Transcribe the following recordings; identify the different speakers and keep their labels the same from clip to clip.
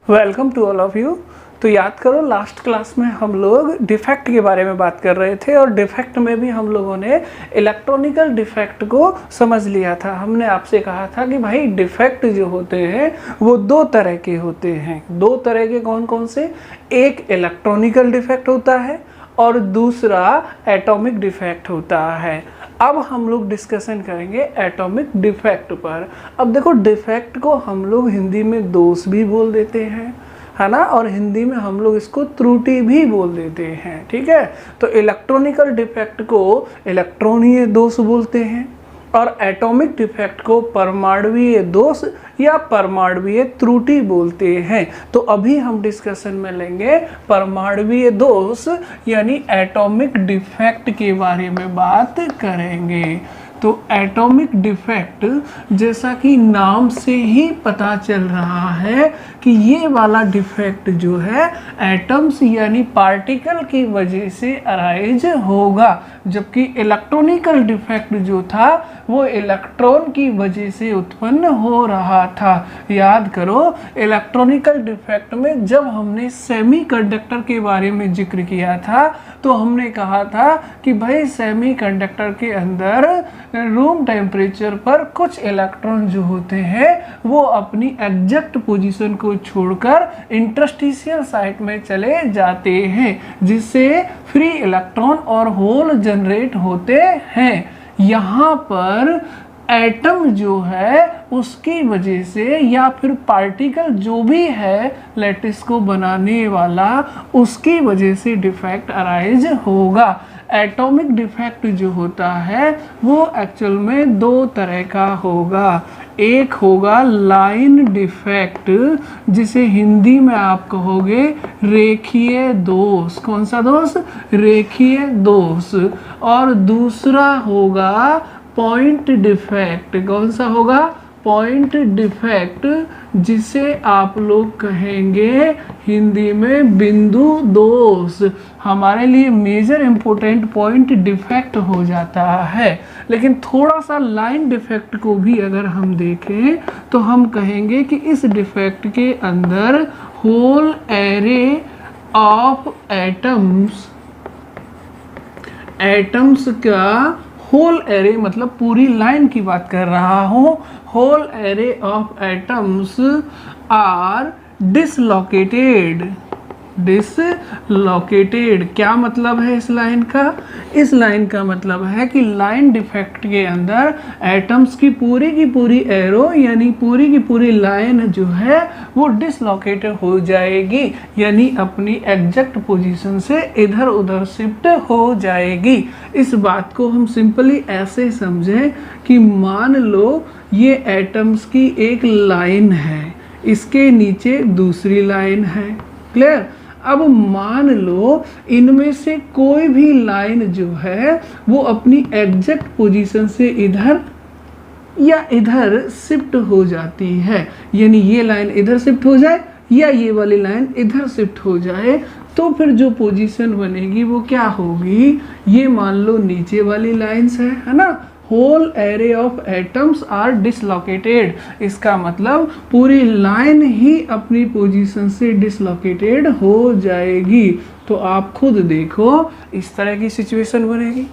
Speaker 1: Welcome to all of you. तो याद करो लास्ट क्लास में हम लोग डिफेक्ट के बारे में बात कर रहे थे और डिफेक्ट में भी हम लोगों ने इलेक्ट्रॉनिकल डिफेक्ट को समझ लिया था। हमने आपसे कहा था कि भाई डिफेक्ट जो होते हैं वो दो तरह के होते हैं। दो तरह के कौन कौन से? एक इलेक्ट्रॉनिकल डिफेक्ट होता है और दूसरा एटॉमिक डिफेक्ट होता है। अब हम लोग डिस्कशन करेंगे एटॉमिक डिफेक्ट पर। अब देखो डिफेक्ट को हम लोग हिंदी में दोष भी बोल देते हैं, है ना, और हिंदी में हम लोग इसको त्रुटि भी बोल देते हैं। ठीक है, तो इलेक्ट्रॉनिकल डिफेक्ट को इलेक्ट्रॉनीय दोष बोलते हैं और एटॉमिक डिफेक्ट को परमाणुवीय दोष या परमाणुवीय त्रुटि बोलते हैं। तो अभी हम डिस्कशन में लेंगे परमाणुवीय दोष यानी एटॉमिक डिफेक्ट के बारे में बात करेंगे। तो एटॉमिक डिफेक्ट जैसा कि नाम से ही पता चल रहा है कि ये वाला डिफेक्ट जो है एटम्स यानी पार्टिकल की वजह से अराइज होगा, जबकि इलेक्ट्रॉनिकल डिफेक्ट जो था वो इलेक्ट्रॉन की वजह से उत्पन्न हो रहा था। याद करो इलेक्ट्रॉनिकल डिफेक्ट में जब हमने सेमीकंडक्टर के बारे में जिक्र किया था तो हमने कहा था कि भाई सेमीकंडक्टर के अंदर रूम टेम्परेचर पर कुछ इलेक्ट्रॉन जो होते हैं वो अपनी एग्जैक्ट पोजीशन को छोड़कर इंटरस्टिशियल साइट में चले जाते हैं, जिससे फ्री इलेक्ट्रॉन और होल जनरेट होते हैं। यहाँ पर एटम जो है उसकी वजह से या फिर पार्टिकल जो भी है लैटिस को बनाने वाला उसकी वजह से डिफेक्ट अराइज होगा। एटॉमिक डिफेक्ट जो होता है वो एक्चुअल में दो तरह का होगा। एक होगा लाइन डिफेक्ट जिसे हिंदी में आप कहोगे रेखीय दोष। कौन सा दोष? रेखीय दोष। और दूसरा होगा पॉइंट डिफेक्ट। कौन सा होगा? पॉइंट डिफेक्ट, जिसे आप लोग कहेंगे हिंदी में बिंदु दोष। हमारे लिए मेजर इंपॉर्टेंट पॉइंट डिफेक्ट हो जाता है, लेकिन थोड़ा सा लाइन डिफेक्ट को भी अगर हम देखें तो हम कहेंगे कि इस डिफेक्ट के अंदर होल एरे ऑफ एटम्स का होल एरे मतलब पूरी लाइन की बात कर रहा हूँ। Whole array of atoms are dislocated. क्या मतलब है इस लाइन का? इस लाइन का मतलब है कि लाइन डिफेक्ट के अंदर एटम्स की पूरी एरो यानी पूरी की पूरी लाइन जो है वो डिसलोकेटेड हो जाएगी, यानी अपनी एग्जैक्ट पोजीशन से इधर उधर शिफ्ट हो जाएगी। इस बात को हम सिंपली ऐसे समझें कि मान लो ये एटम्स की एक लाइन है, इसके नीचे दूसरी लाइन है। क्लियर? अब मान लो इनमें से कोई भी लाइन जो है वो अपनी एग्जैक्ट पोजीशन से इधर या इधर शिफ्ट हो जाती है, यानी ये लाइन इधर शिफ्ट हो जाए या ये वाली लाइन इधर शिफ्ट हो जाए, तो फिर जो पोजीशन बनेगी वो क्या होगी? ये मान लो नीचे वाली लाइंस है ना, whole array of atoms are dislocated. इसका मतलब पूरी लाइन ही अपनी पोजीशन से डिसलोकेटेड हो जाएगी। तो आप खुद देखो इस तरह की सिचुएशन बनेगी।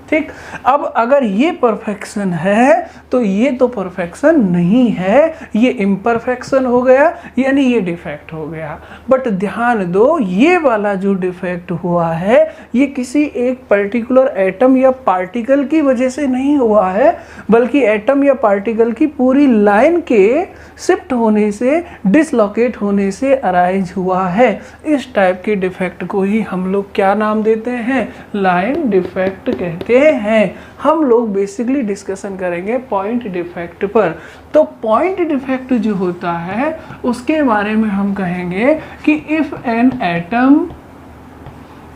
Speaker 1: ठीक, अब अगर ये परफेक्शन है तो ये तो परफेक्शन नहीं है, ये इम्परफेक्शन हो गया, यानी ये डिफेक्ट हो गया। बट ध्यान दो ये वाला जो डिफेक्ट हुआ है ये किसी एक पर्टिकुलर एटम या पार्टिकल की वजह से नहीं हुआ है, बल्कि एटम या पार्टिकल की पूरी लाइन के शिफ्ट होने से, डिसलोकेट होने से अराइज हुआ है। इस टाइप के डिफेक्ट को ही हम लोग क्या नाम देते हैं? लाइन डिफेक्ट कहते हैं। हम लोग बेसिकली डिस्कशन करेंगे पॉइंट डिफेक्ट पर। तो पॉइंट डिफेक्ट जो होता है उसके बारे में हम कहेंगे कि इफ एन एटम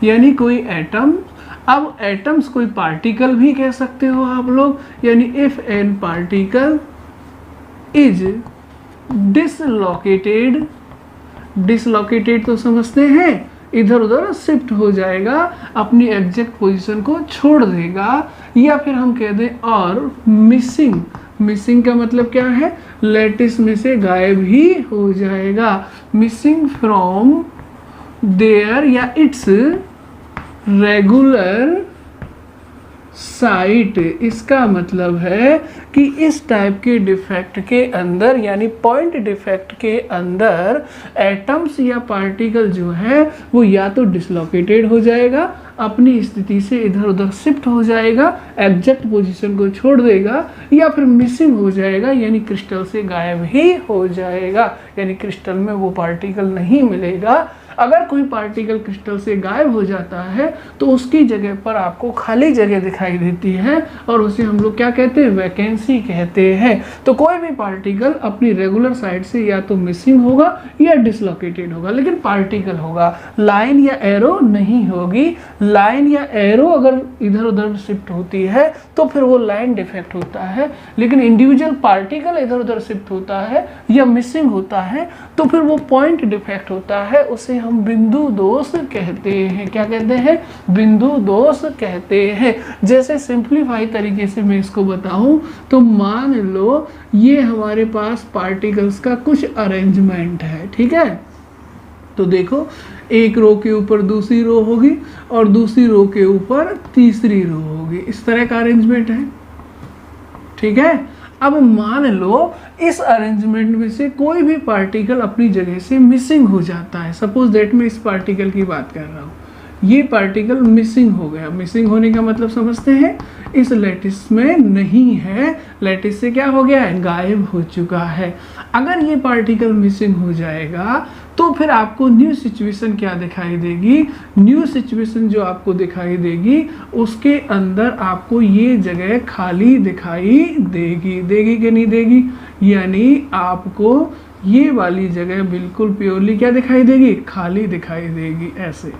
Speaker 1: यानी कोई एटम, अब एटम्स कोई पार्टिकल भी कह सकते हो आप लोग, यानी if an particle is dislocated तो समझते हैं, इधर उधर शिफ्ट हो जाएगा, अपनी एग्जैक्ट पोजीशन को छोड़ देगा, या फिर हम कह दें और मिसिंग मिसिंग का मतलब क्या है, लैटिस में से गायब ही हो जाएगा। मिसिंग फ्रॉम देयर या इट्स रेगुलर साइट, इसका मतलब है कि इस टाइप के डिफेक्ट के अंदर यानी पॉइंट डिफेक्ट के अंदर एटम्स या पार्टिकल जो है वो या तो डिसलोकेटेड हो जाएगा, अपनी स्थिति से इधर उधर शिफ्ट हो जाएगा, एग्जैक्ट पोजीशन को छोड़ देगा, या फिर मिसिंग हो जाएगा यानी क्रिस्टल से गायब ही हो जाएगा, यानी क्रिस्टल में वो पार्टिकल नहीं मिलेगा। अगर कोई पार्टिकल क्रिस्टल से गायब हो जाता है तो उसकी जगह पर आपको खाली जगह दिखाई देती है और उसे हम लोग क्या कहते हैं, वैकेंसी कहते हैं। तो कोई भी पार्टिकल अपनी रेगुलर साइड से या तो मिसिंग होगा या डिसलोकेटेड होगा, लेकिन पार्टिकल होगा, लाइन या एरो नहीं होगी। लाइन या एरो अगर इधर उधर शिफ्ट होती है तो फिर वो लाइन डिफेक्ट होता है, लेकिन इंडिविजुअल पार्टिकल इधर उधर शिफ्ट होता है या मिसिंग होता है तो फिर वो पॉइंट डिफेक्ट होता है, उसे हम बिंदु दोष कहते हैं। क्या कहते हैं, बिंदु दोष कहते हैं। जैसे सिंप्लीफाई तरीके से मैं इसको बताऊं तो मान लो ये हमारे पास पार्टिकल्स का कुछ अरेंजमेंट है, ठीक है। तो देखो एक रो के ऊपर दूसरी रो होगी और दूसरी रो के ऊपर तीसरी रो होगी, इस तरह का अरेंजमेंट है, ठीक है। अब मान लो इस अरेंजमेंट में से कोई भी पार्टिकल अपनी जगह से मिसिंग हो जाता है। सपोज दैट मैं इस पार्टिकल की बात कर रहा हूँ, ये पार्टिकल मिसिंग हो गया। मिसिंग होने का मतलब समझते हैं, इस लैटिस में नहीं है, लैटिस से क्या हो गया है, गायब हो चुका है। अगर ये पार्टिकल मिसिंग हो जाएगा तो फिर आपको न्यू सिचुएशन क्या दिखाई देगी, न्यू सिचुएशन जो आपको दिखाई देगी उसके अंदर आपको ये जगह खाली दिखाई देगी, देगी कि नहीं देगी, यानी आपको ये वाली जगह बिल्कुल प्योरली क्या दिखाई देगी, खाली दिखाई देगी, ऐसे,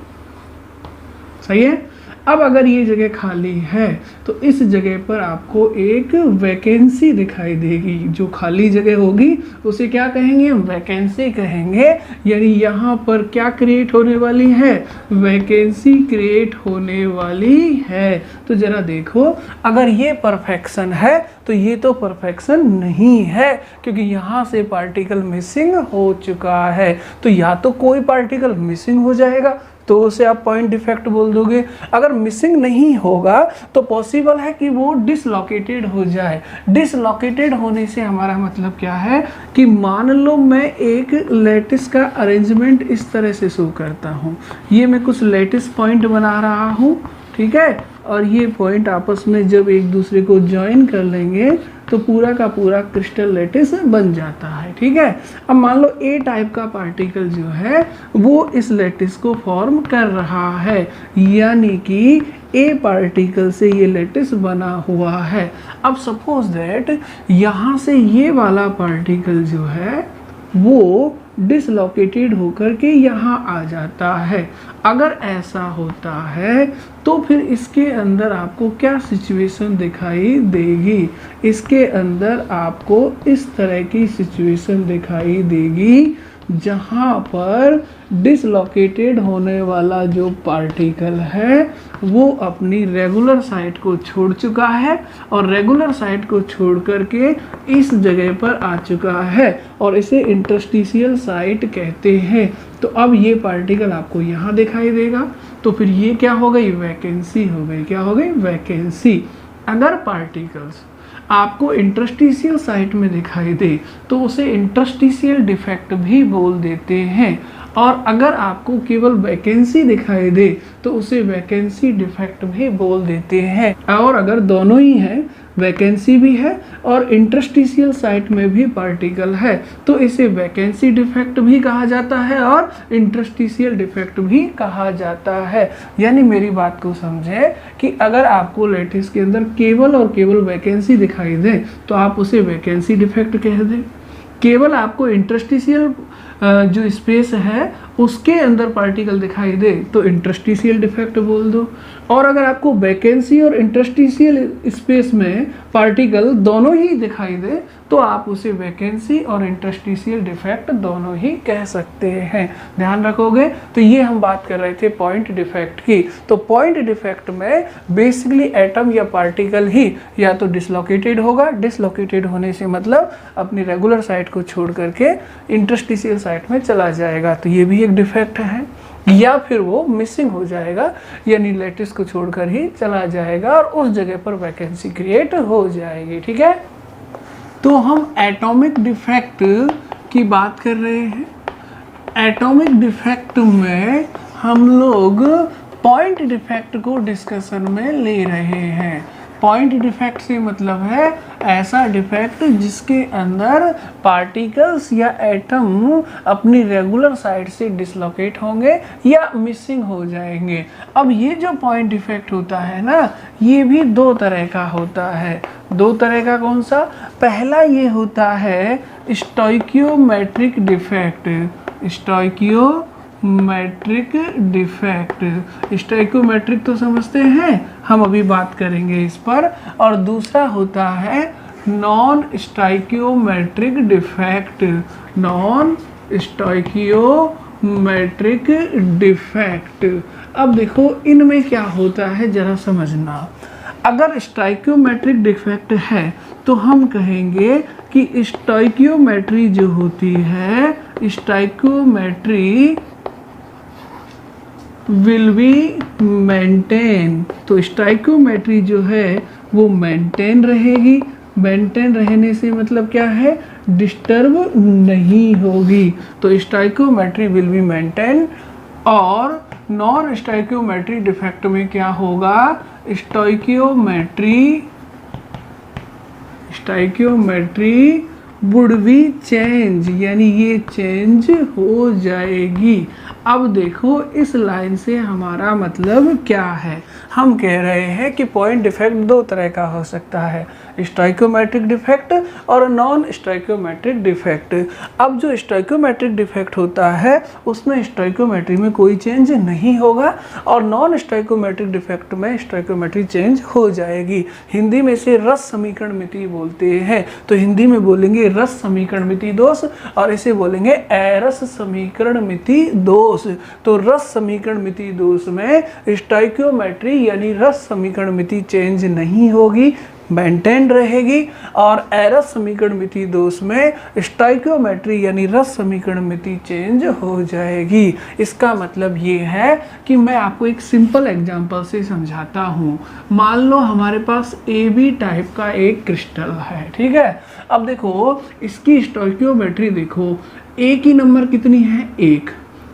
Speaker 1: सही है। अब अगर ये जगह खाली है तो इस जगह पर आपको एक वैकेंसी दिखाई देगी, जो खाली जगह होगी उसे क्या कहेंगे, वैकेंसी कहेंगे। यानी यहाँ पर क्या क्रिएट होने वाली है, वैकेंसी क्रिएट होने वाली है। तो जरा देखो, अगर ये परफेक्शन है तो ये तो परफेक्शन नहीं है, क्योंकि यहाँ से पार्टिकल मिसिंग हो चुका है। तो या तो कोई पार्टिकल मिसिंग हो जाएगा तो उसे आप पॉइंट डिफेक्ट बोल दोगे, अगर मिसिंग नहीं होगा तो पॉसिबल है कि वो डिसलोकेटेड हो जाए। डिसलोकेटेड होने से हमारा मतलब क्या है कि मान लो मैं एक लैटिस का अरेंजमेंट इस तरह से शो करता हूँ, ये मैं कुछ लैटिस पॉइंट बना रहा हूँ, ठीक है, और ये पॉइंट आपस में जब एक दूसरे को ज्वाइन कर लेंगे तो पूरा का पूरा क्रिस्टल लैटिस बन जाता है, ठीक है। अब मान लो ए टाइप का पार्टिकल जो है वो इस लैटिस को फॉर्म कर रहा है, यानी कि ए पार्टिकल से ये लैटिस बना हुआ है। अब सपोज दैट यहाँ से ये वाला पार्टिकल जो है वो डिसलोकेटेड होकर के यहाँ आ जाता है। अगर ऐसा होता है तो फिर इसके अंदर आपको क्या सिचुएशन दिखाई देगी, इसके अंदर आपको इस तरह की सिचुएशन दिखाई देगी जहाँ पर डिसलोकेटेड होने वाला जो पार्टिकल है वो अपनी रेगुलर साइट को छोड़ चुका है और रेगुलर साइट को छोड़ करके इस जगह पर आ चुका है और इसे इंटरस्टिशियल साइट कहते हैं। तो अब ये पार्टिकल आपको यहाँ दिखाई देगा, तो फिर ये क्या हो गई, वैकेंसी हो गई। क्या हो गई, वैकेंसी। अगर पार्टिकल्स आपको इंटरस्टिशियल साइट में दिखाई दे तो उसे इंटरस्टिशियल डिफेक्ट भी बोल देते हैं, और अगर आपको केवल वैकेंसी दिखाई दे तो उसे वैकेंसी डिफेक्ट भी बोल देते हैं। और अगर दोनों ही हैं, वैकेंसी भी है और इंटरस्टिशियल साइट में भी पार्टिकल है, तो इसे वैकेंसी डिफेक्ट भी कहा जाता है और इंटरस्टिशियल डिफेक्ट भी कहा जाता है। यानी मेरी बात को समझे कि अगर आपको लैटिस के अंदर केवल और केवल वैकेंसी दिखाई दे तो आप उसे वैकेंसी डिफेक्ट कह दें, केवल आपको इंटरस्टिशियल जो स्पेस है उसके अंदर पार्टिकल दिखाई दे तो इंटरस्टिशियल डिफेक्ट बोल दो। और अगर आपको वैकेंसी और इंटरस्टिशियल स्पेस में पार्टिकल दोनों ही दिखाई दे तो आप उसे वैकेंसी और इंटरस्टिशियल डिफेक्ट दोनों ही कह सकते हैं। ध्यान रखोगे। तो ये हम बात कर रहे थे पॉइंट डिफेक्ट की। तो पॉइंट डिफेक्ट में बेसिकली एटम या पार्टिकल ही या तो डिसलोकेटेड होगा, डिसलोकेटेड होने से मतलब अपनी रेगुलर साइट को छोड़ करके इंटरस्टिशियल साइट में चला जाएगा, तो ये भी एक डिफेक्ट है, या फिर वो मिसिंग हो जाएगा यानी लैटिस को छोड़कर ही चला जाएगा और उस जगह पर वैकेंसी क्रिएट हो जाएगी। ठीक है, तो हम एटॉमिक डिफेक्ट की बात कर रहे हैं। एटॉमिक डिफेक्ट में हम लोग पॉइंट डिफेक्ट को डिस्कशन में ले रहे हैं। पॉइंट डिफेक्ट से मतलब है ऐसा डिफेक्ट जिसके अंदर पार्टिकल्स या एटम अपनी रेगुलर साइड से डिसलोकेट होंगे या मिसिंग हो जाएंगे। अब ये जो पॉइंट डिफेक्ट होता है ना, ये भी दो तरह का होता है। दो तरह का कौन सा? पहला ये होता है stoichiometric defect. Stoichiometric defect, stoichiometric तो समझते हैं, हम अभी बात करेंगे इस पर। और दूसरा होता है non stoichiometric defect. Non stoichiometric defect. अब देखो इनमें क्या होता है जरा समझना। अगर स्टोइकियोमेट्रिक डिफेक्ट है तो हम कहेंगे कि स्टोइकियोमेट्री जो होती है, स्टोइकियोमेट्री विल बी मेंटेन। तो स्टोइकियोमेट्री जो है वो मेंटेन रहेगी। मेंटेन रहने से मतलब क्या है? डिस्टर्ब नहीं होगी। तो स्टोइकियोमेट्री विल बी मेंटेन। और नॉन स्टोइकियोमेट्री डिफेक्ट में क्या होगा? स्टोइकियोमेट्री वुड बी चेंज, यानी ये चेंज हो जाएगी। अब देखो इस लाइन से हमारा मतलब क्या है। हम कह रहे हैं कि पॉइंट डिफेक्ट दो तरह का हो सकता है, स्टोइकियोमेट्रिक डिफेक्ट और नॉन स्टोइकियोमेट्रिक डिफेक्ट। अब जो स्टोइकियोमेट्रिक डिफेक्ट होता है उसमें स्टोइकियोमेट्री में कोई चेंज नहीं होगा और नॉन स्टोइकियोमेट्रिक डिफेक्ट में स्टोइकियोमेट्री चेंज हो जाएगी। हिंदी में इसे रस समीकरण मिति बोलते हैं। तो हिंदी में बोलेंगे रस समीकरण मिति दोष और इसे बोलेंगे एरस समीकरण मिति दोष। तो रस समीकरण मिति दोष में स्टोइकियोमेट्री यानी रस समीकरण मिति चेंज नहीं होगी, मेंटेन रहेगी। और एरस समीकरण मिति दोष में स्टोइकियोमेट्री यानी रस समीकरण मिति चेंज हो जाएगी। इसका मतलब ये है कि मैं आपको एक सिंपल एग्जांपल से समझाता हूँ। मान लो हमारे पास AB टाइप का एक क्रिस्टल है, ठीक है। अब देखो इसकी स्टोइकियोमेट्री देखो, A की नंबर कितनी है? 1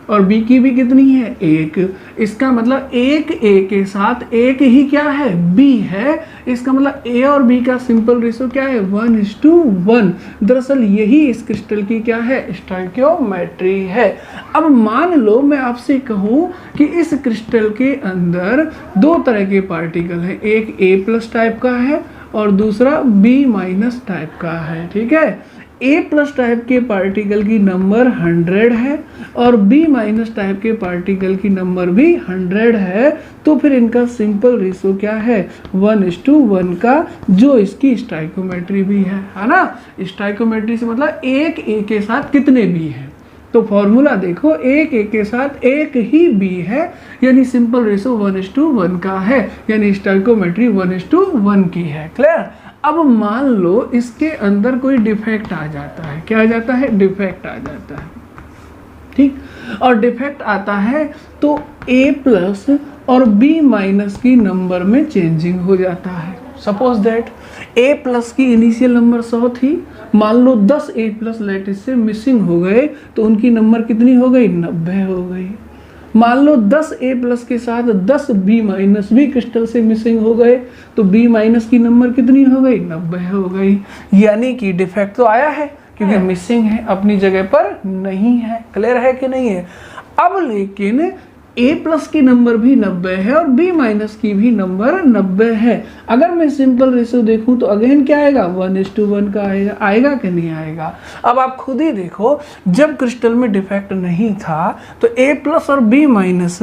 Speaker 1: और B की भी कितनी है? 1। इसका मतलब एक A के साथ एक ही क्या है? B है। इसका मतलब A और B का सिंपल रेशो क्या है? 1:1। दरअसल यही इस क्रिस्टल की क्या है? स्टोइकियोमेट्री है। अब मान लो मैं आपसे कहूँ कि इस क्रिस्टल के अंदर दो तरह के पार्टिकल हैं, एक A+ टाइप का है और दूसरा B- टाइप का है, ठीक है। A+ टाइप के पार्टिकल की नंबर 100 है और B- टाइप के पार्टिकल की नंबर भी 100 है। तो फिर इनका सिंपल रेशो क्या है? 1:1 का, जो इसकी स्टोइकियोमेट्री भी है ना। स्टोइकियोमेट्री से मतलब एक A के साथ कितने B हैं। तो फॉर्मूला देखो, एक A के साथ एक ही B है यानी सिंपल रेशो 1:1 का है, यानी स्टोइकियोमेट्री 1:1 की है। क्लियर। अब मान लो इसके अंदर कोई डिफेक्ट आ जाता है। क्या आ जाता है? डिफेक्ट आ जाता है, ठीक। और डिफेक्ट आता है तो A+ और B- की नंबर में चेंजिंग हो जाता है। सपोज दैट A+ की इनिशियल नंबर 100 थी, मान लो 10 A+ लैटिस से मिसिंग हो गए तो उनकी नंबर कितनी हो गई? 90 हो गई। मान लो 10 A+ के साथ 10 B- भी क्रिस्टल से मिसिंग हो गए तो B- की नंबर कितनी हो गई? 90 हो गई। यानी कि डिफेक्ट तो आया है क्योंकि मिसिंग है, अपनी जगह पर नहीं है। क्लियर है कि नहीं है? अब लेकिन A प्लस की नंबर भी 90 है और B माइनस की भी नंबर 90 है। अगर मैं सिंपल रेशियो देखूं तो अगेन क्या आएगा, 1:1 का आएगा। आएगा कि नहीं आएगा? अब आप खुद ही देखो, जब क्रिस्टल में डिफेक्ट नहीं था तो A प्लस और B माइनस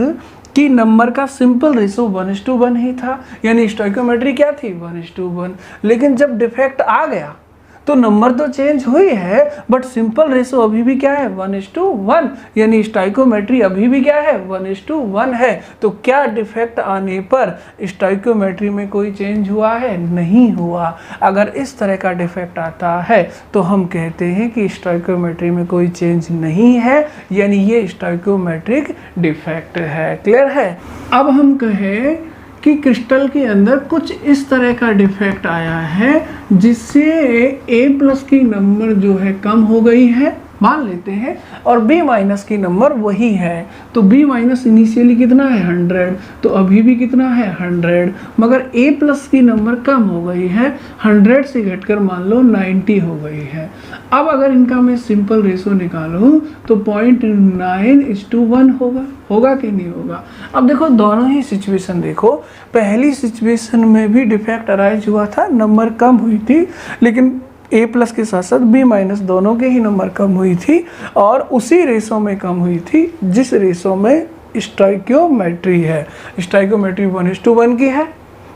Speaker 1: की नंबर का सिंपल रेशियो 1:1 ही था, यानी स्टोइकोमेट्री क्या थी, 1:1। लेकिन जब डिफेक्ट आ गया तो नंबर तो चेंज हुई है बट सिंपल रेशो अभी भी क्या है, 1:1, यानी स्टोइकोमेट्री अभी भी क्या है, 1:1 है। तो क्या डिफेक्ट आने पर स्टोइकोमेट्री में कोई चेंज हुआ है, नहीं हुआ। अगर इस तरह का डिफेक्ट आता है तो हम कहते हैं कि स्टोइकोमेट्री में कोई चेंज नहीं है, यानी ये स्टोइकोमेट्रिक डिफेक्ट है। क्लियर है? अब हम कहें कि क्रिस्टल के अंदर कुछ इस तरह का डिफेक्ट आया है जिससे A प्लस की नंबर जो है कम हो गई है, मान लेते हैं, और B माइनस की नंबर वही है। तो B माइनस इनिशियली कितना है, 100, तो अभी भी कितना है, 100, मगर A प्लस की नंबर कम हो गई है, 100 से घटकर मान लो 90 हो गई है। अब अगर इनका मैं सिंपल रेशो निकालूं तो 0.9:1 होगा कि नहीं होगा? अब देखो दोनों ही सिचुएशन देखो, पहली सिचुएशन में भी डिफेक्ट अराइज हुआ था, नंबर कम हुई थी, लेकिन A प्लस के साथ साथ B माइनस दोनों के ही नंबर कम हुई थी और उसी रेशो में कम हुई थी जिस रेशो में स्टोइकियोमेट्री है। स्टोइकियोमेट्री 1:1 की है,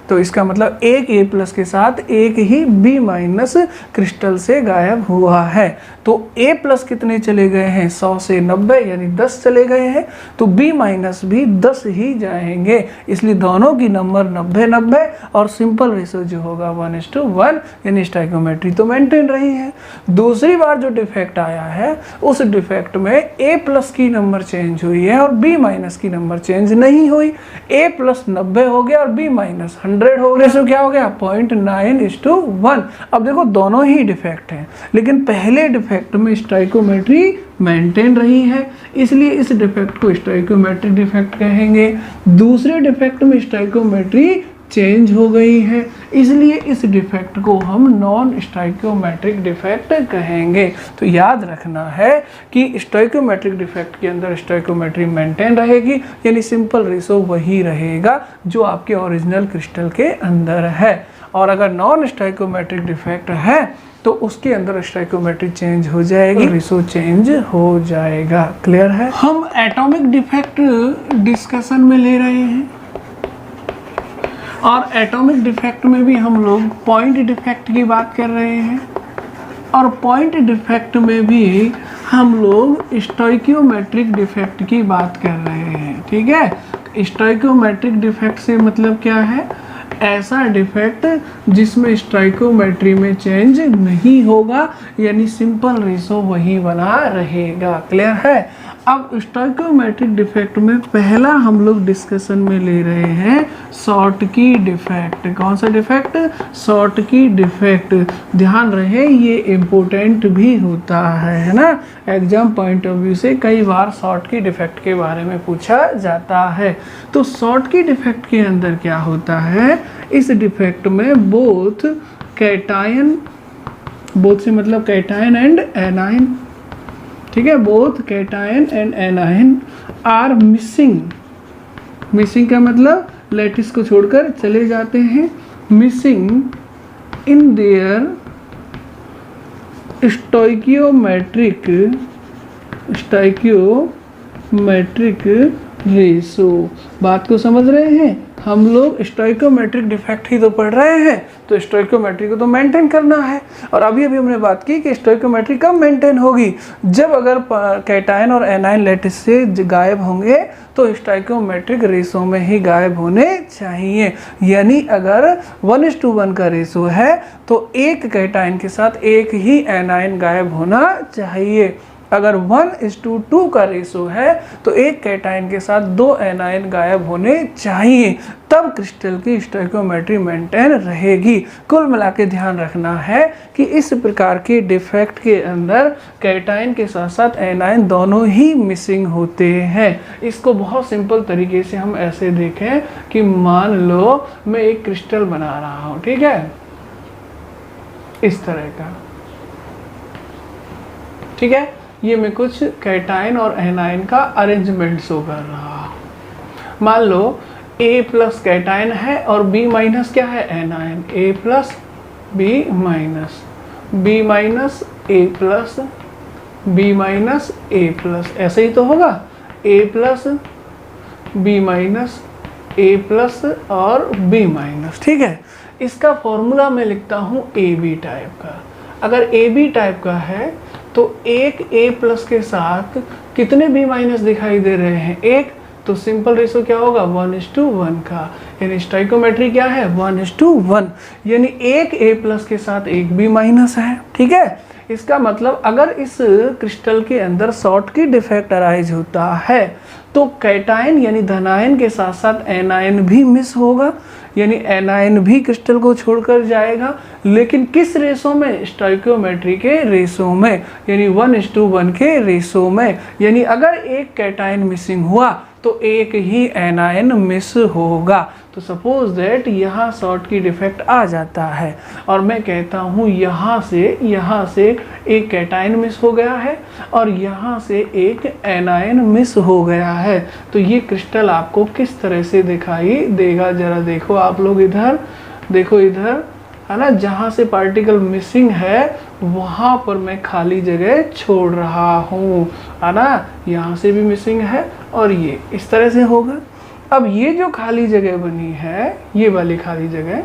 Speaker 1: तो इसका मतलब एक A प्लस के साथ एक ही B माइनस क्रिस्टल से गायब हुआ है। तो A प्लस कितने चले गए हैं, 100 से 90, यानी 10 चले गए हैं, तो B माइनस भी 10 ही जाएंगे। इसलिए दोनों की नंबर 90-90 और सिंपल रेशो जो होगा 1:1, यानी स्टोइकियोमेट्री तो मेंटेन रही है। दूसरी बार जो डिफेक्ट आया है उस डिफेक्ट में A प्लस की नंबर चेंज हुई है और B माइनस की नंबर चेंज नहीं हुई। A प्लस 90 हो गया और B माइनस 100 हो गया, रेशो क्या हो गया, 0.9:1। अब देखो दोनों ही डिफेक्ट हैं, लेकिन पहले डिफेक्ट में स्टोइकोमेट्री मेंटेन रही है, इसलिए इस डिफेक्ट को स्टोइकोमेट्रिक डिफेक्ट कहेंगे। दूसरे डिफेक्ट में स्टोइकोमेट्री चेंज हो गई है, इसलिए इस डिफेक्ट को हम नॉन स्टोइकोमेट्रिक डिफेक्ट कहेंगे। तो याद रखना है कि स्टोइकोमेट्रिक डिफेक्ट के अंदर स्टोइकोमेट्री मेंटेन रहेगी, यानी सिंपल रेशो वही रहेगा जो आपके ओरिजिनल क्रिस्टल के अंदर है। और अगर नॉन स्टोइकोमेट्रिक डिफेक्ट है तो उसके अंदर स्टोइकोमेट्री चेंज हो जाएगी, रेशो चेंज हो जाएगा। क्लियर है? हम एटॉमिक डिफेक्ट डिस्कशन में ले रहे हैं और एटॉमिक डिफेक्ट में भी हम लोग पॉइंट डिफेक्ट की बात कर रहे हैं और पॉइंट डिफेक्ट में भी हम लोग स्टोइकियोमेट्रिक डिफेक्ट की बात कर रहे हैं। ठीक है? स्टोइकियोमेट्रिक डिफेक्ट से मतलब क्या है, ऐसा डिफेक्ट जिसमें स्टोइकोमेट्री में चेंज नहीं होगा, यानी सिंपल रेशो वही बना रहेगा। क्लियर है? अब स्टोइकोमेट्रिक डिफेक्ट में पहला हम लोग डिस्कशन में ले रहे हैं शॉर्टकी डिफेक्ट। कौन सा डिफेक्ट? Schottky defect. ध्यान रहे ये इम्पोर्टेंट भी होता है ना, एग्जाम पॉइंट ऑफ व्यू से कई बार शॉर्टकी डिफेक्ट के बारे में पूछा जाता है। तो शॉर्टकी डिफेक्ट के अंदर क्या होता है, इस डिफेक्ट में बोथ कैटायन, बोथ से मतलब कैटायन एंड एनायन, ठीक है, both cation and anion are missing. Missing का मतलब लैटिस को छोड़कर चले जाते हैं, missing in their stoichiometric ratio. बात को समझ रहे हैं? हम लोग स्टोइकोमेट्रिक डिफेक्ट ही तो पढ़ रहे हैं, तो स्टोइकोमेट्री को तो मेंटेन करना है। और अभी हमने बात की कि स्टोइकोमेट्री कब मेंटेन होगी, जब अगर कैटायन और एनायन लैटिस से गायब होंगे तो स्टोइकोमेट्रिक रेशो में ही गायब होने चाहिए। यानी अगर 1:1 का रेशो है तो एक कैटायन के साथ एक ही एनायन गायब होना चाहिए। अगर 1:2 का रेशो है तो एक कैटायन के साथ 2 एनायन गायब होने चाहिए, तब क्रिस्टल की स्टोइकोमेट्री मेंटेन रहेगी। कुल मिला के ध्यान रखना है कि इस प्रकार के डिफेक्ट के अंदर कैटायन के साथ साथ एनायन दोनों ही मिसिंग होते हैं। इसको बहुत सिंपल तरीके से हम ऐसे देखें कि मान लो मैं एक क्रिस्टल बना रहा हूँ, ठीक है, इस तरह का, ठीक है, ये मैं कुछ कैटायन और एनायन का अरेंजमेंट शो कर रहा हूँ। मान लो A प्लस कैटायन है और B माइनस क्या है, anion. A plus B minus, B minus A plus, B minus A plus, ऐसे ही तो होगा। A plus B minus, A plus और B माइनस, ठीक है। इसका फॉर्मूला मैं लिखता हूँ AB टाइप का। अगर AB टाइप का है तो एक A प्लस के साथ कितने B माइनस दिखाई दे रहे हैं, एक। तो सिंपल रेशो क्या होगा, 1:1 का। यानी स्टोइकोमेट्री क्या है, 1:1। यानी एक A प्लस के साथ एक B माइनस है, ठीक है। इसका मतलब अगर इस क्रिस्टल के अंदर शॉर्टकी डिफेक्ट अराइज होता है तो कैटायन यानी धनायन के साथ साथ एनायन भी मिस होगा, यानी एनायन भी क्रिस्टल को छोड़कर जाएगा। लेकिन किस रेशो में, स्टोइकोमेट्री के रेशो में, यानी 1:1 के रेशो में। यानी अगर एक कैटायन मिसिंग हुआ तो एक ही एनायन मिस होगा। तो सपोज दैट यहाँ शॉर्टकी डिफेक्ट आ जाता है और मैं कहता हूँ यहाँ से एक कैटायन मिस हो गया है और यहाँ से एक एनायन मिस हो गया है। तो ये क्रिस्टल आपको किस तरह से दिखाई देगा, जरा देखो आप लोग इधर, देखो इधर, है ना। जहाँ से पार्टिकल मिसिंग है वहाँ पर मैं खाली जगह छोड़ रहा हूँ, है ना। यहाँ से भी मिसिंग है और ये इस तरह से होगा। अब ये जो खाली जगह बनी है, ये वाली खाली जगह,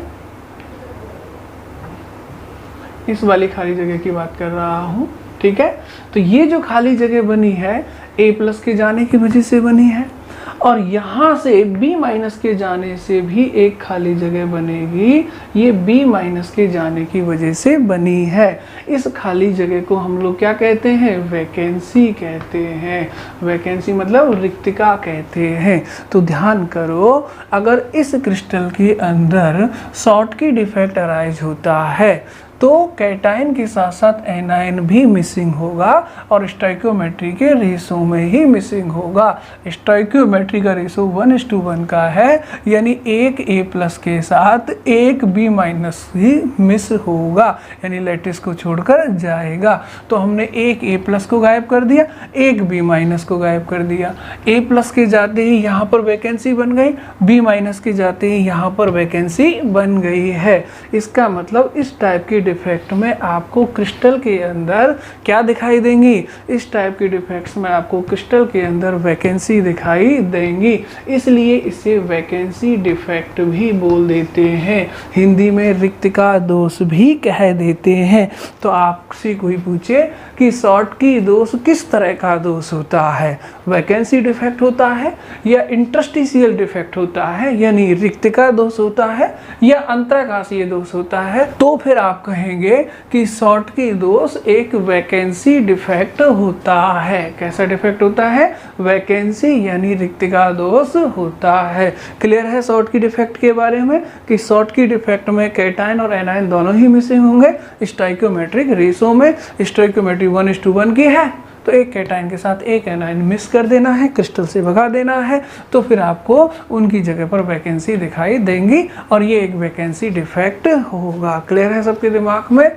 Speaker 1: इस वाली खाली जगह की बात कर रहा हूँ, ठीक है। तो ये जो खाली जगह बनी है A प्लस के जाने की वजह से बनी है और यहाँ से B माइनस के जाने से भी एक खाली जगह बनेगी, ये B माइनस के जाने की वजह से बनी है। इस खाली जगह को हम लोग क्या कहते हैं, वैकेंसी कहते हैं। वैकेंसी मतलब रिक्तिका कहते हैं। तो ध्यान करो, अगर इस क्रिस्टल के अंदर शॉर्टकी डिफेक्ट अराइज होता है तो कैटायन के साथ साथ एनायन भी मिसिंग होगा और स्टोइकोमेट्री के रेशो में ही मिसिंग होगा। स्टोइकोमेट्री का रेशो 1:1 का है, यानी एक A प्लस के साथ एक B माइनस ही मिस होगा, यानी लैटिस को छोड़कर जाएगा। तो हमने एक A प्लस को गायब कर दिया, एक B माइनस को गायब कर दिया। A प्लस के जाते ही यहाँ पर वैकेंसी बन गई, B माइनस के जाते ही यहाँ पर वैकेंसी बन गई है। इसका मतलब इस टाइप की डिफेक्ट में आपको क्रिस्टल के अंदर क्या दिखाई देंगी, इस टाइप के डिफेक्ट्स में आपको क्रिस्टल के अंदर वैकेंसी दिखाई देंगी। इसलिए इसे वैकेंसी डिफेक्ट भी बोल देते हैं, हिंदी में रिक्तिका दोष भी कह देते हैं। तो आपसे कोई पूछे कि शॉर्टकी दोष किस तरह का दोष होता है, वैकेंसी डिफेक्ट होता है या इंटरस्टिशियल डिफेक्ट होता है, यानी रिक्तिका दोष होता है या अंतराकाशीय दोष होता है, तो फिर आप कहेंगे कि शॉर्टकी दोष एक वैकेंसी डिफेक्ट होता है। कैसा डिफेक्ट होता है, वैकेंसी यानी रिक्तिका दोष होता है। क्लियर है शॉर्टकी डिफेक्ट के बारे में कि शॉर्टकी डिफेक्ट में कैटायन और एनायन दोनों ही मिसिंग होंगे। स्टोइकोमेट्रिक रेशो में स्टोइकोमेट्री 1:1 की है तो एक कैटायन के साथ एक एनायन मिस कर देना है, क्रिस्टल से भगा देना है, तो फिर आपको उनकी जगह पर वैकेंसी दिखाई देंगी और ये एक वैकेंसी डिफेक्ट होगा। क्लियर है सबके दिमाग में,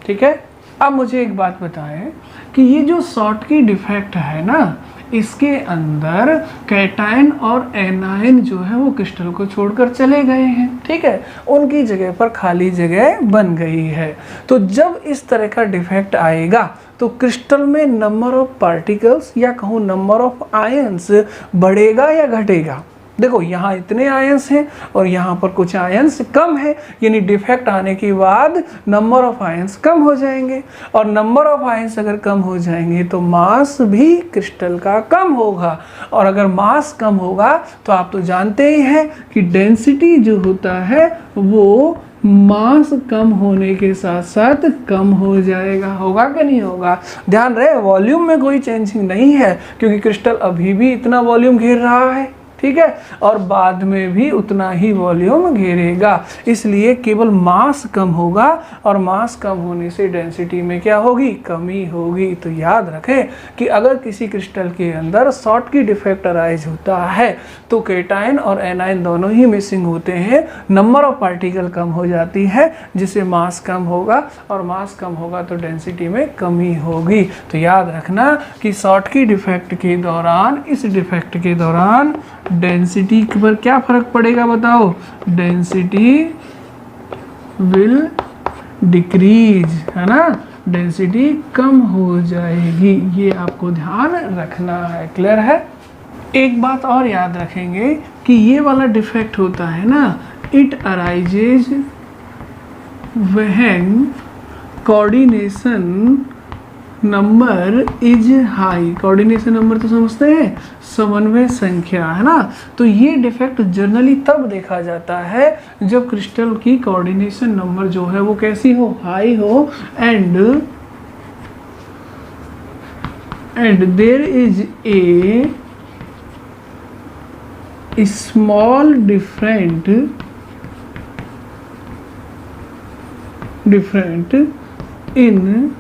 Speaker 1: ठीक है। अब मुझे एक बात बताएं कि ये जो शॉर्टकी डिफेक्ट है ना, इसके अंदर कैटायन और एनायन जो है वो क्रिस्टल को छोड़कर चले गए हैं, ठीक है, उनकी जगह पर खाली जगह बन गई है। तो जब इस तरह का डिफेक्ट आएगा तो क्रिस्टल में नंबर ऑफ पार्टिकल्स या कहूँ नंबर ऑफ आयंस बढ़ेगा या घटेगा। देखो यहाँ इतने आयंस हैं और यहाँ पर कुछ आयंस कम है, यानी डिफेक्ट आने के बाद नंबर ऑफ आयंस कम हो जाएंगे और नंबर ऑफ आयंस अगर कम हो जाएंगे तो मास भी क्रिस्टल का कम होगा और अगर मास कम होगा तो आप तो जानते ही हैं कि डेंसिटी जो होता है वो मास कम होने के साथ साथ कम हो जाएगा। होगा कि नहीं होगा, ध्यान रहे वॉल्यूम में कोई चेंजिंग नहीं है क्योंकि क्रिस्टल अभी भी इतना वॉल्यूम घेर रहा है, ठीक है, और बाद में भी उतना ही वॉल्यूम घेरेगा। इसलिए केवल मास कम होगा और मास कम होने से डेंसिटी में क्या होगी, कमी होगी। तो याद रखें कि अगर किसी क्रिस्टल के अंदर शॉर्टकी डिफेक्ट अराइज होता है तो कैटायन और एनायन दोनों ही मिसिंग होते हैं, नंबर ऑफ पार्टिकल कम हो जाती है जिससे मास कम होगा और मास कम होगा तो डेंसिटी में कमी होगी। तो याद रखना कि शॉर्टकी डिफेक्ट के दौरान, इस डिफेक्ट के दौरान डेंसिटी पर क्या फर्क पड़ेगा बताओ, डेंसिटी विल डिक्रीज, है ना, डेंसिटी कम हो जाएगी, ये आपको ध्यान रखना है। क्लियर है। एक बात और याद रखेंगे कि ये वाला डिफेक्ट होता है ना, it arises when coordination number is high. Coordination number तो समझते हैं, समन्वय संख्या, है ना। तो ये डिफेक्ट जनरली तब देखा जाता है जब क्रिस्टल की कोऑर्डिनेशन नंबर जो है वो कैसी हो, हाई हो, and there is a small different in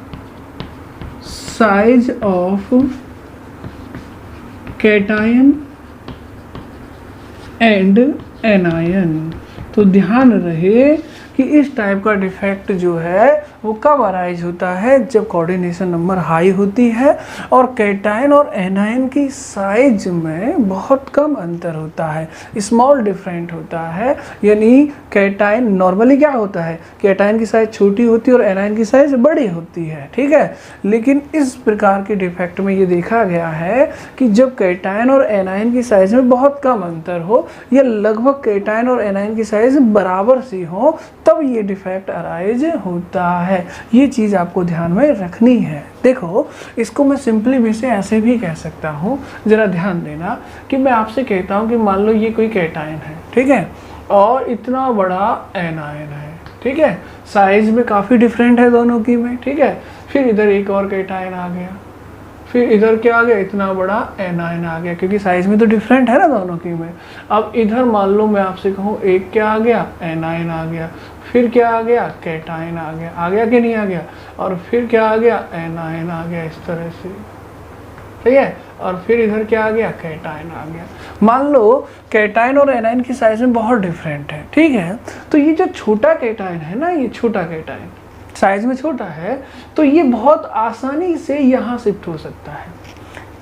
Speaker 1: size of cation and anion. तो ध्यान रहे कि इस टाइप का डिफेक्ट जो है वो कब अराइज होता है, जब कोऑर्डिनेशन नंबर हाई होती है और कैटायन और एनायन की साइज में बहुत कम अंतर होता है, स्मॉल डिफरेंट होता है। यानी कैटायन नॉर्मली क्या होता है, कैटायन की साइज छोटी होती है और एनायन की साइज बड़ी होती है, ठीक है। लेकिन इस प्रकार के डिफेक्ट में ये देखा गया है कि जब कैटायन और एनायन की साइज में बहुत कम अंतर हो या लगभग कैटायन और एनायन की साइज बराबर सी हो, तब ये डिफेक्ट अराइज होता है। ये चीज़ आपको ध्यान में रखनी है। देखो, इसको मैं सिंपली भी से ऐसे भी कह सकता हूँ, जरा ध्यान देना कि मैं आपसे कहता हूँ कि मान लो ये कोई कैटायन है, ठीक है, और इतना बड़ा एनायन है, ठीक है, साइज में काफ़ी डिफरेंट है दोनों की में, ठीक है। फिर इधर एक और कैटायन आ गया, फिर इधर क्या आ गया, इतना बड़ा एनायन आ गया, क्योंकि साइज में तो डिफरेंट है ना दोनों की में। अब इधर मान लो मैं आपसे कहूँ एक क्या आ गया, एनायन आ गया, फिर क्या आ गया, कैटायन आ गया कि नहीं आ गया, और फिर क्या आ गया, एनायन आ गया, इस तरह से, ठीक है। और फिर इधर क्या आ गया, कैटायन आ गया। मान लो कैटायन और एनायन की साइज में बहुत डिफरेंट है, ठीक है। तो ये जो छोटा कैटायन है ना, ये छोटा कैटायन साइज में छोटा है, तो ये बहुत आसानी से यहाँ शिफ्ट हो सकता है।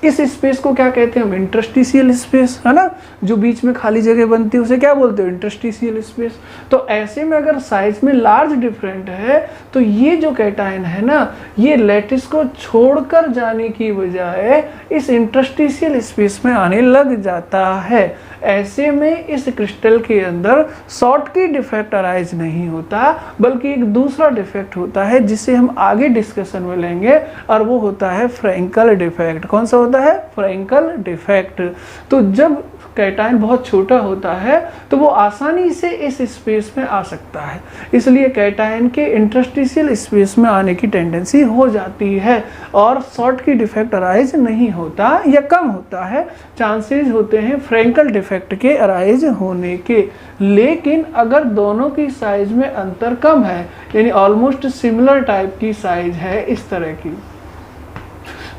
Speaker 1: इस स्पेस को क्या कहते हैं हम, इंटरस्टिशियल स्पेस, है ना, जो बीच में खाली जगह बनती है उसे क्या बोलते हैं, इंटरस्टिशियल स्पेस। तो ऐसे में अगर साइज में लार्ज डिफरेंट है तो ये जो कैटायन है ना, ये लैटिस को छोड़कर जाने की बजाय इस इंटरस्टिशियल स्पेस में आने लग जाता है। ऐसे में इस क्रिस्टल के अंदर शॉर्टकी डिफेक्ट अराइज नहीं होता, बल्कि एक दूसरा डिफेक्ट होता है जिसे हम आगे डिस्कशन में लेंगे, और वो होता है फ्रैंकल डिफेक्ट। कौन सा होता है, फ्रैंकल डिफेक्ट। तो जब कैटायन बहुत छोटा होता है तो वो आसानी से इस स्पेस में आ सकता है, इसलिए कैटायन के इंटरस्टिशियल स्पेस में आने की टेंडेंसी हो जाती है और शॉर्टकी डिफेक्ट अराइज नहीं होता या कम होता है। चांसेस होते हैं फ्रैंकल डिफेक्ट के अराइज होने के। लेकिन अगर दोनों की साइज में अंतर कम है, यानी ऑलमोस्ट सिमिलर टाइप की साइज है इस तरह की,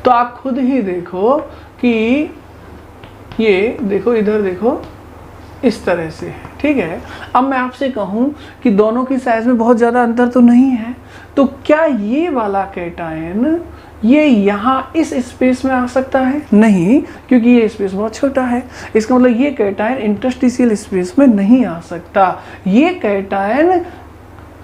Speaker 1: तो आप खुद ही देखो कि ये देखो, इधर देखो, इस तरह से, ठीक है। अब मैं आपसे कहूँ कि दोनों की साइज में बहुत ज़्यादा अंतर तो नहीं है, तो क्या ये वाला कैटायन ये यहाँ इस स्पेस में आ सकता है? नहीं, क्योंकि ये स्पेस बहुत छोटा है। इसका मतलब ये कैटायन इंटरस्टिशियल स्पेस में नहीं आ सकता। ये कैटायन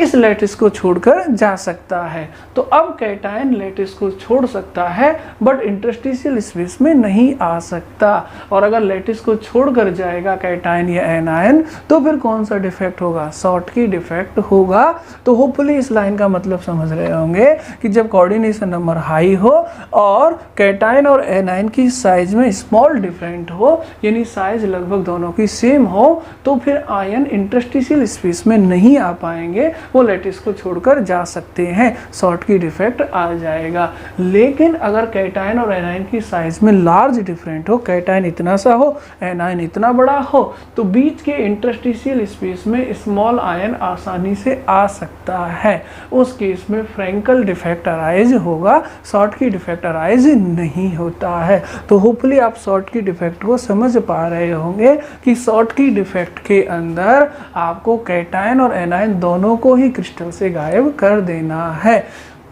Speaker 1: इस लैटिस को छोड़कर जा सकता है। तो अब कैटायन लैटिस को छोड़ सकता है बट इंटरस्टिशियल स्पेस में नहीं आ सकता। और अगर लैटिस को छोड़कर जाएगा कैटायन या एनायन, तो फिर कौन सा डिफेक्ट होगा? शॉर्टकी डिफेक्ट होगा। तो होपफुली इस लाइन का मतलब समझ रहे होंगे कि जब कोऑर्डिनेशन नंबर हाई हो और कैटायन और एनायन की साइज में स्मॉल डिफरेंट हो, यानी साइज लगभग दोनों की सेम हो, तो फिर आयन इंटरस्टिशियल स्पेस में नहीं आ पाएंगे, वो लैटिस को छोड़कर जा सकते हैं, शॉर्टकी डिफेक्ट आ जाएगा। लेकिन अगर कैटायन और एनायन की साइज में लार्ज डिफरेंट हो, कैटायन इतना सा हो, एनायन इतना बड़ा हो, तो बीच के इंटरस्टिशियल स्पेस में स्मॉल आयन आसानी से आ सकता है। उस केस में फ्रैंकल डिफेक्ट अराइज होगा, शॉर्टकी डिफेक्ट अराइज नहीं होता है। तो होपफुली आप शॉर्टकी डिफेक्ट को समझ पा रहे होंगे कि शॉर्टकी डिफेक्ट के अंदर आपको कैटायन और एनायन दोनों को ही क्रिस्टल से गायब कर देना है।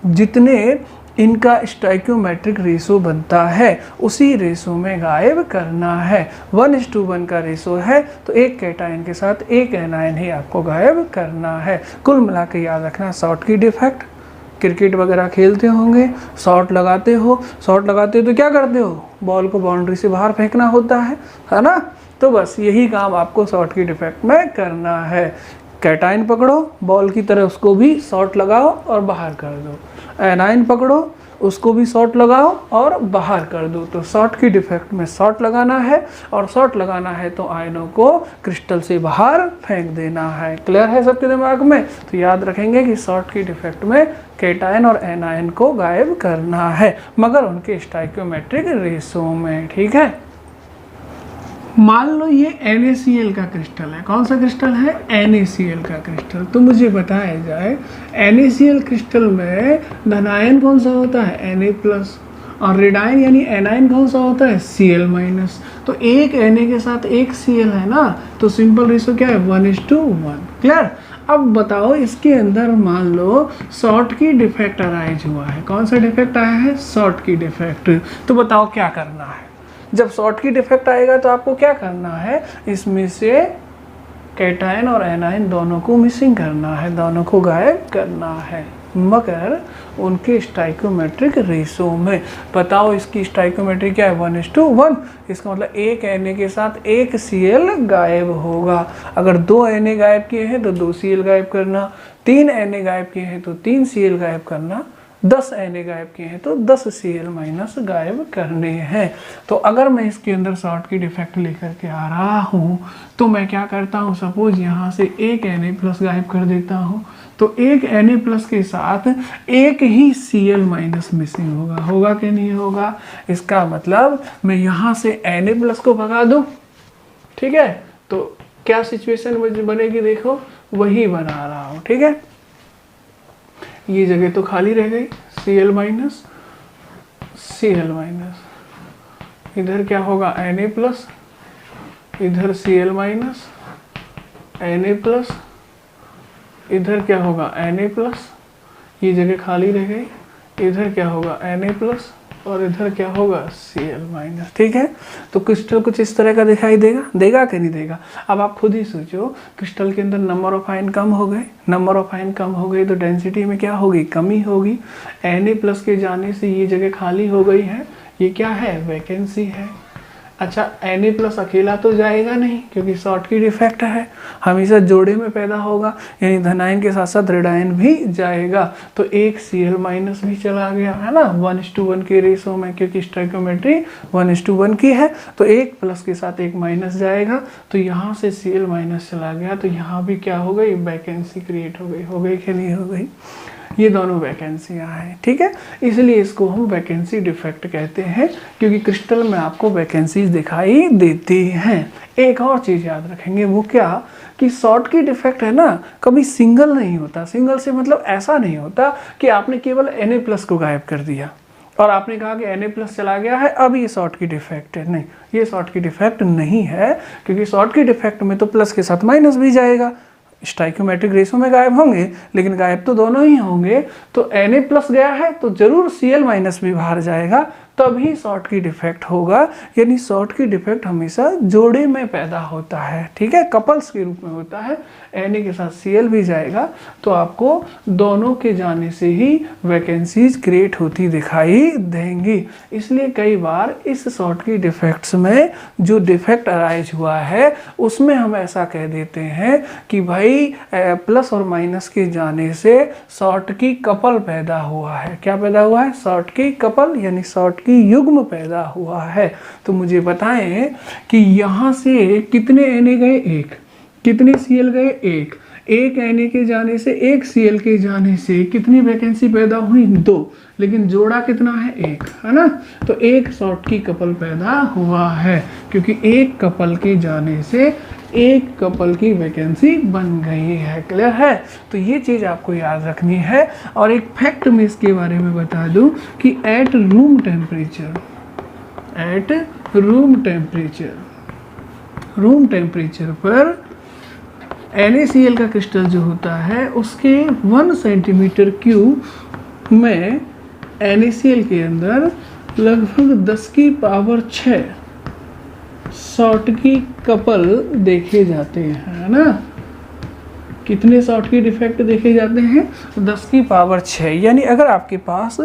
Speaker 1: जितने इनका स्टाइक्योमेट्रिक रेशो बनता है, उसी रेशो में गायब करना है। 1:1 का रेशो है तो एक कैटायन के साथ एक एनायन ही आपको गायब करना है। कुल मिला के याद रखना, शॉर्टकी डिफेक्ट, क्रिकेट वगैरह खेलते होंगे, शॉट लगाते हो तो क्या करते हो, बॉल को बाउंड्री से बाहर फेंकना होता है ना। तो बस यही काम आपको शॉर्टकी डिफेक्ट में करना है। कैटायन पकड़ो, बॉल की तरह उसको भी शॉट लगाओ और बाहर कर दो, एनायन पकड़ो, उसको भी शॉट लगाओ और बाहर कर दो। तो शॉर्टकी डिफेक्ट में शॉट लगाना है, और शॉट लगाना है तो आयनों को क्रिस्टल से बाहर फेंक देना है। क्लियर है सबके दिमाग में? तो याद रखेंगे कि शॉर्टकी डिफेक्ट में कैटायन और एनायन को गायब करना है, मगर उनके स्टाइक्योमेट्रिक रेशो में। ठीक है, मान लो ये NaCl का क्रिस्टल है। कौन सा क्रिस्टल है? NaCl का क्रिस्टल। तो मुझे बताया जाए NaCl क्रिस्टल में धनायन कौन सा होता है? Na+, और रेडायन यानी एनायन कौन सा होता है? Cl-। तो एक Na के साथ एक Cl है ना, तो सिंपल रेशो क्या है? 1:1। क्लियर? अब बताओ इसके अंदर मान लो शॉर्टकी डिफेक्ट अराइज हुआ है। कौन सा डिफेक्ट आया है? Schottky defect. तो बताओ क्या करना है? जब शॉर्टकी डिफेक्ट आएगा तो आपको क्या करना है? इसमें से कैटायन और एनायन दोनों को मिसिंग करना है, दोनों को गायब करना है, मगर उनके स्टाइक्योमेट्रिक रेशो में। बताओ इसकी स्टाइक्योमेट्री क्या है? 1:1। इसका मतलब एक Na के साथ एक Cl गायब होगा। अगर 2 Na गायब किए हैं तो 2 Cl गायब करना, 3 Na गायब किए हैं तो 3 Cl गायब करना, 10 Na गायब किए हैं तो 10 Cl- गायब करने हैं। तो अगर मैं इसके अंदर शॉर्टकी डिफेक्ट लेकर के आ रहा हूँ तो मैं क्या करता हूँ? सपोज यहाँ से एक Na+ गायब कर देता हूँ, तो एक Na+ के साथ एक ही Cl- मिसिंग होगा कि नहीं होगा? इसका मतलब मैं यहाँ से Na+ को भगा दूँ, ठीक है, तो क्या सिचुएशन बनेगी? देखो वही बना रहा हूँ। ठीक है, ये जगह तो खाली रह गई, Cl-, इधर क्या होगा? Na+, इधर Cl-, Na+, इधर क्या होगा? Na+, ये जगह खाली रह गई, इधर क्या होगा? Na+, और इधर क्या होगा? Cl-। ठीक है, तो क्रिस्टल कुछ इस तरह का दिखाई देगा कि नहीं देगा? अब आप खुद ही सोचो, क्रिस्टल के अंदर नंबर ऑफ आयन कम हो गए, तो डेंसिटी में क्या होगी? कमी होगी। Na+ के जाने से ये जगह खाली हो गई है, ये क्या है? वैकेंसी है। अच्छा, Na+ अकेला तो जाएगा नहीं, क्योंकि शॉर्टकी डिफेक्ट है, हमेशा जोड़े में पैदा होगा, यानी धनायन के साथ साथ ऋणायन भी जाएगा। तो एक Cl- भी चला गया है ना, 1:1 के रेशो में, क्योंकि स्टाइक्योमेट्री 1:1 की है। तो एक प्लस के साथ एक माइनस जाएगा, तो यहाँ से Cl- चला गया, तो यहाँ भी क्या हो गई? वैकेंसी क्रिएट हो गई कि नहीं हो गई? ये दोनों वैकेंसियाँ हैं। ठीक है, इसलिए इसको हम वैकेंसी डिफेक्ट कहते हैं, क्योंकि क्रिस्टल में आपको वैकेंसीज दिखाई देती हैं। एक और चीज़ याद रखेंगे, वो क्या कि शॉर्टकी डिफेक्ट है ना, कभी सिंगल नहीं होता। सिंगल से मतलब ऐसा नहीं होता कि आपने केवल Na+ को गायब कर दिया और आपने कहा कि Na+ चला गया है, अब ये शॉर्टकी डिफेक्ट है। नहीं, ये शॉर्टकी डिफेक्ट नहीं है, क्योंकि शॉर्टकी डिफेक्ट में तो प्लस के साथ माइनस भी जाएगा, स्टाइक्योमेट्रिक रेशो में गायब होंगे, लेकिन गायब तो दोनों ही होंगे। तो Na+ गया है तो जरूर Cl- भी बाहर जाएगा, तभी शॉर्टकी डिफेक्ट होगा। यानी शॉर्टकी डिफेक्ट हमेशा जोड़े में पैदा होता है, ठीक है, कपल्स के रूप में होता है। Na के साथ Cl भी जाएगा, तो आपको दोनों के जाने से ही वैकेंसीज क्रिएट होती दिखाई देंगी। इसलिए कई बार इस शॉर्टकी डिफेक्ट्स में जो डिफेक्ट अराइज हुआ है उसमें हम ऐसा कह देते हैं कि भाई प्लस और माइनस के जाने से शॉर्टकी कपल पैदा हुआ है। क्या पैदा हुआ है? शॉर्टकी कपल, यानी शॉर्टकी युग्म पैदा हुआ है। तो मुझे बताएं कि यहाँ से कितने Na गए? एक। कितने Cl गए? एक। एक Na के जाने से एक Cl के जाने से कितनी वैकेंसी पैदा हुई? 2। लेकिन जोड़ा कितना है? एक, है ना। तो एक शॉर्टकी कपल पैदा हुआ है, क्योंकि एक कपल के जाने से एक कपल की वैकेंसी बन गई है। क्लियर है? तो ये चीज़ आपको याद रखनी है। और एक फैक्ट में इसके बारे में बता दूं कि एट रूम टेम्परेचर पर NaCl का क्रिस्टल जो होता है उसके 1 सेंटीमीटर क्यूब में NaCl के अंदर लगभग 10 की पावर 6 शॉर्टकी कपल देखे जाते हैं, है ना। कितने शॉर्टकी डिफेक्ट देखे जाते हैं? 10 की पावर 6। यानी अगर आपके पास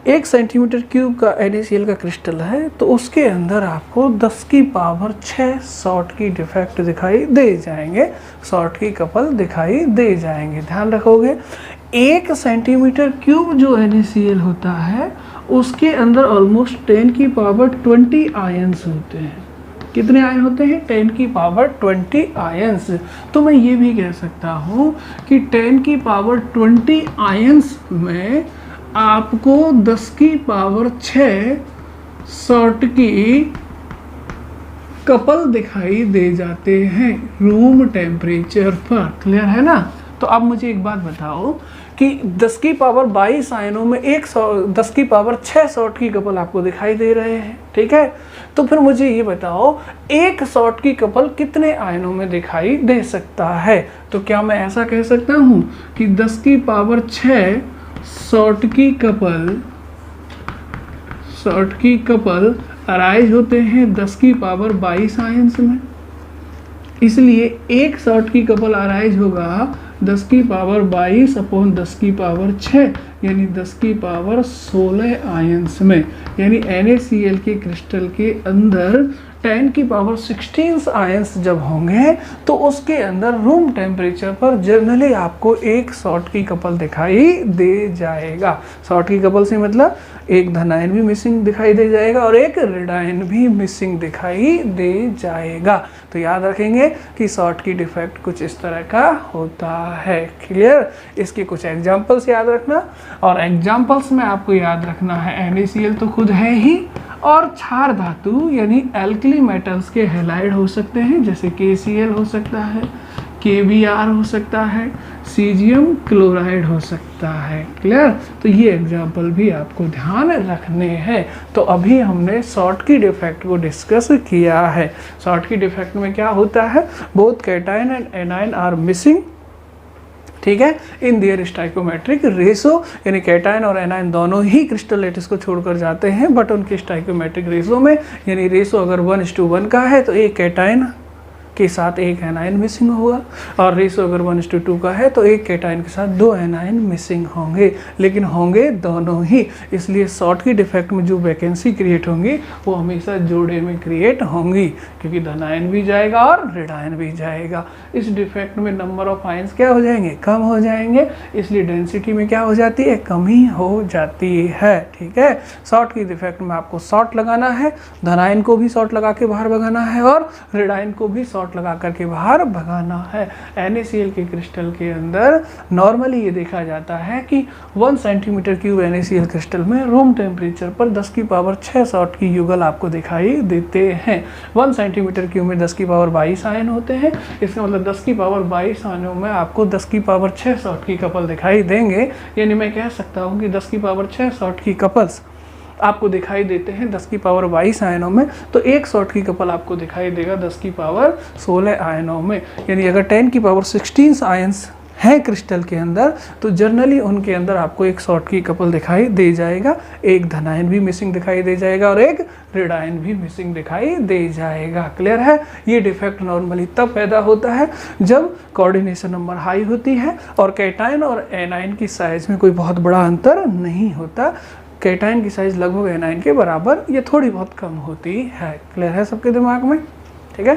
Speaker 1: 1 सेंटीमीटर क्यूब का NaCl का क्रिस्टल है तो उसके अंदर आपको 10 की पावर 6 शॉर्टकी डिफेक्ट दिखाई दे जाएंगे, शॉर्टकी कपल दिखाई दे जाएंगे। ध्यान रखोगे 1 सेंटीमीटर क्यूब जो NaCl होता है उसके अंदर ऑलमोस्ट 10 की पावर 20 आयंस होते हैं। कितने आयन होते हैं? 10 की पावर 20 आयंस। तो मैं ये भी कह सकता हूँ कि 10 की पावर 20 आयंस में आपको 10 की पावर 6 शॉर्टकी कपल दिखाई दे जाते हैं रूम टेम्परेचर पर। क्लियर है ना। तो अब मुझे एक बात बताओ कि 10 की पावर 22 आयनों में 10 की पावर 6 शॉर्टकी कपल आपको दिखाई दे रहे हैं, ठीक है। तो फिर मुझे ये बताओ एक शॉर्टकी कपल कितने आयनों में दिखाई दे सकता है? तो क्या मैं ऐसा कह सकता हूँ कि 10 की पावर 6 शॉर्टकी कपल अराइज होते हैं 10 की पावर 22 आयंस में। इसलिए एक शॉर्टकी कपल अराइज होगा 10 की पावर 22 अपॉन 10 की पावर 6 यानी 10 की पावर 16 आयंस में। यानी NaCl के क्रिस्टल के अंदर 10 की पावर 16 आयंस जब होंगे तो उसके अंदर रूम टेम्परेचर पर जनरली आपको एक शॉर्टकी कपल दिखाई दे जाएगा। शॉर्टकी कपल से मतलब एक धनायन भी मिसिंग दिखाई दे जाएगा और एक ऋणायन भी मिसिंग दिखाई दे जाएगा। तो याद रखेंगे कि शॉर्टकी डिफेक्ट कुछ इस तरह का होता है। क्लियर। इसके कुछ एग्जांपल्स याद रखना, और एग्जांपल्स में आपको याद रखना है NaCl तो खुद है ही, और क्षार धातु यानी एल्कली मेटल्स के हैलाइड हो सकते हैं, जैसे KCl हो सकता है, KBr हो सकता है, सीजियम क्लोराइड हो सकता है। क्लियर। तो ये एग्जाम्पल भी आपको ध्यान रखने हैं। तो अभी हमने शॉर्टकी डिफेक्ट को डिस्कस किया है। शॉर्टकी डिफेक्ट में क्या होता है? Both cation and anion are missing, ठीक है, इन देयर स्टाइकोमेट्रिक रेशो। यानी कैटायन और एनायन दोनों ही क्रिस्टल लैटिस को छोड़कर जाते हैं, बट उनके स्टाइकोमेट्रिक रेशो में, यानी रेशो अगर 1:1 का है तो एक कैटायन के साथ एक एनायन मिसिंग होगा, और रेशो अगर 1:2 का है तो एक कैटायन के साथ 2 एनायन मिसिंग होंगे, लेकिन होंगे दोनों ही। इसलिए शॉर्टकी डिफेक्ट में जो वैकेंसी क्रिएट होंगी वो हमेशा जोड़े में क्रिएट होंगी, क्योंकि धनायन भी जाएगा और ऋणायन भी जाएगा। इस डिफेक्ट में नंबर ऑफ आयंस क्या हो जाएंगे? कम हो जाएंगे। इसलिए डेंसिटी में क्या हो जाती है? कमी हो जाती है। ठीक है। शॉर्टकी डिफेक्ट में आपको शॉर्ट लगाना है, धनायन को भी शॉर्ट लगा के बाहर भगाना है और ऋणायन को भी शॉर्ट लगा करके बाहर भगाना है। NaCl के क्रिस्टल के अंदर नॉर्मली ये देखा जाता है कि 1 सेंटीमीटर क्यूब NaCl क्रिस्टल में रूम टेम्परेचर पर 10 की पावर 6 शॉर्टकी युगल आपको दिखाई देते हैं। 1 सेंटीमीटर क्यूब में 10 की पावर 22 आयन होते हैं। इसका मतलब 10 की पावर 22 आयनों में आपको 10 की पावर 6 शॉर्टकी कपल दिखाई देंगे। यानी मैं कह सकता हूँ कि 10 की पावर 6 शॉर्टकी कपल्स आपको दिखाई देते हैं 10 की पावर 22 आयनों में, तो एक शॉर्टकी कपल आपको दिखाई देगा 10 की पावर 16 आयनों में। यानी अगर 10 की पावर 16 आयंस हैं क्रिस्टल के अंदर तो जनरली उनके अंदर आपको एक शॉर्टकी कपल दिखाई दे जाएगा, एक धनायन भी मिसिंग दिखाई दे जाएगा और एक ऋणायन भी मिसिंग दिखाई दे जाएगा। क्लियर है। ये डिफेक्ट नॉर्मली तब पैदा होता है जब कोऑर्डिनेशन नंबर हाई होती है और कैटायन और एनायन की साइज में कोई बहुत बड़ा अंतर नहीं होता। कैटायन की साइज लगभग एनायन के बराबर या थोड़ी बहुत कम होती है। क्लियर है सबके दिमाग में? ठीक है।